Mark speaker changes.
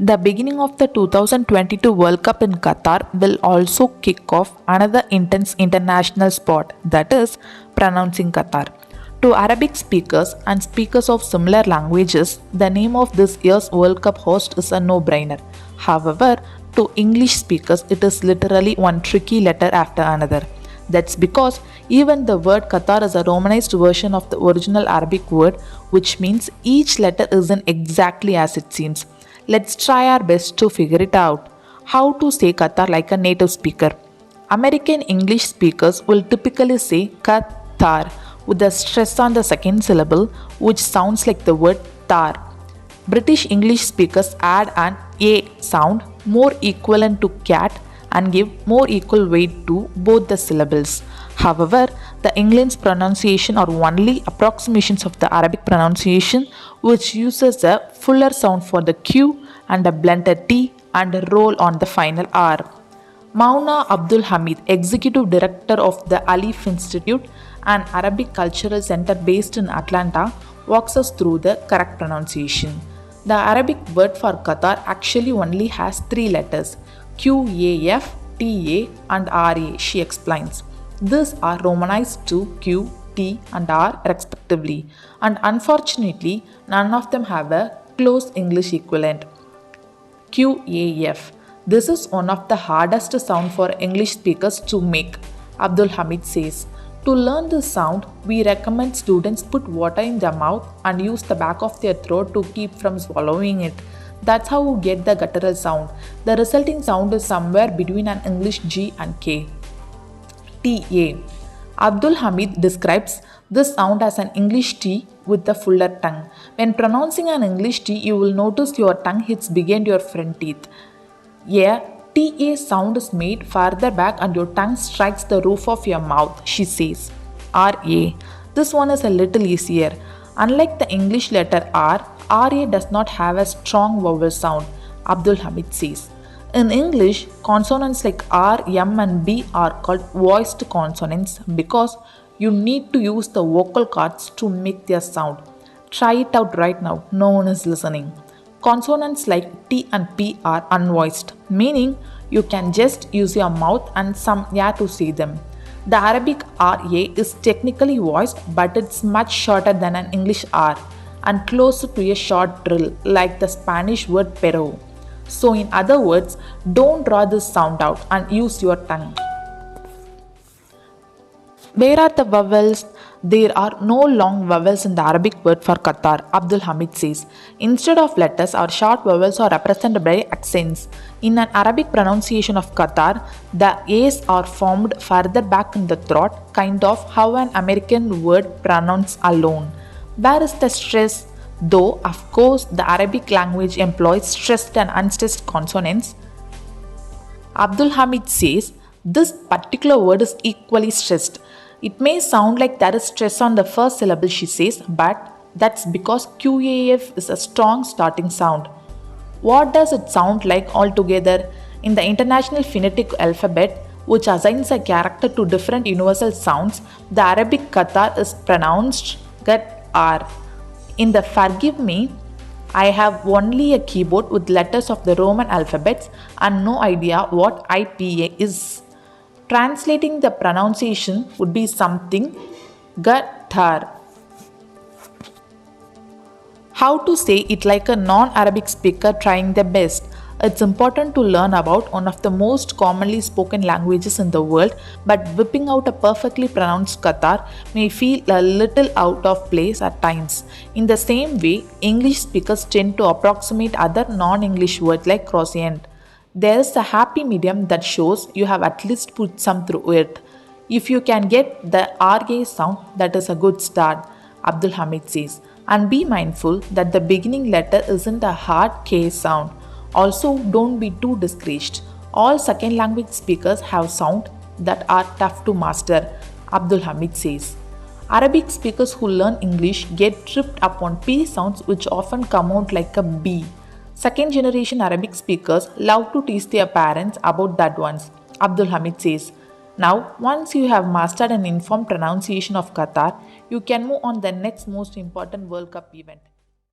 Speaker 1: The beginning of the 2022 World Cup in Qatar will also kick off another intense international sport, that is, pronouncing Qatar. To Arabic speakers and speakers of similar languages, the name of this year's World Cup host is a no brainer. However, to English speakers, it is literally one tricky letter after another. That's because even the word Qatar is a romanized version of the original Arabic word, which means each letter isn't exactly as it seems. Let's try our best to figure it out. How to say Qatar like a native speaker. American English speakers will typically say Qatar with a stress on the second syllable, which sounds like the word tar. British English speakers add an A sound more equivalent to cat and give more equal weight to both the syllables. However, the England's pronunciation are only approximations of the Arabic pronunciation, which uses a fuller sound for the Q and a blended T and a roll on the final R. Mauna Abdul Hamid, Executive Director of the Alif Institute, an Arabic cultural center based in Atlanta, walks us through the correct pronunciation. The Arabic word for Qatar actually only has three letters: Q, A, F, T, A, and R, A, she explains. These are romanized to Q, T, and R respectively, and unfortunately, none of them have a close English equivalent. QAF. This is one of the hardest sound for English speakers to make, Abdul Hamid says. To learn this sound, we recommend students put water in their mouth and use the back of their throat to keep from swallowing it. That's how we get the guttural sound. The resulting sound is somewhere between an English G and K. TA. Abdul Hamid describes this sound as an English T with a fuller tongue. When pronouncing an English T, you will notice your tongue hits behind your front teeth. A TA sound is made farther back and your tongue strikes the roof of your mouth, she says. RA. This one is a little easier. Unlike the English letter R, RA does not have a strong vowel sound, Abdul Hamid says. In English, consonants like R, M, and B are called voiced consonants because you need to use the vocal cords to make their sound. Try it out right now, no one is listening. Consonants like T and P are unvoiced, meaning you can just use your mouth and some air to say them. The Arabic RA is technically voiced, but it's much shorter than an English R and closer to a short trill like the Spanish word pero. So in other words, don't draw this sound out and use your tongue. Where are the vowels? There are no long vowels in the Arabic word for Qatar, Abdul Hamid says. Instead of letters, our short vowels are represented by accents. In an Arabic pronunciation of Qatar, the A's are formed further back in the throat, kind of how an American word pronounced alone. Where is the stress? Though, of course, the Arabic language employs stressed and unstressed consonants, Abdul Hamid says this particular word is equally stressed. It may sound like there is stress on the first syllable, she says, but that's because QAF is a strong starting sound. What does it sound like altogether? In the International Phonetic Alphabet, which assigns a character to different universal sounds, the Arabic Qatar is pronounced Qatar. In the Forgive Me, I have only a keyboard with letters of the Roman alphabets and no idea what IPA is. Translating the pronunciation would be something Qatar. How to say it like a non-Arabic speaker trying their best. It's important to learn about one of the most commonly spoken languages in the world, but whipping out a perfectly pronounced Qatar may feel a little out of place at times. In the same way, English speakers tend to approximate other non-English words like croissant. There is a happy medium that shows you have at least put some through it. If you can get the RA sound, that is a good start, Abdul Hamid says. And be mindful that the beginning letter isn't a hard K sound. Also, don't be too discouraged. All second language speakers have sound that are tough to master, Abdul Hamid says. Arabic speakers who learn English get tripped up on P sounds which often come out like a B. Second generation Arabic speakers love to tease their parents about that ones, Abdul Hamid says. Now, once you have mastered an informed pronunciation of Qatar, you can move on the next most important World Cup event.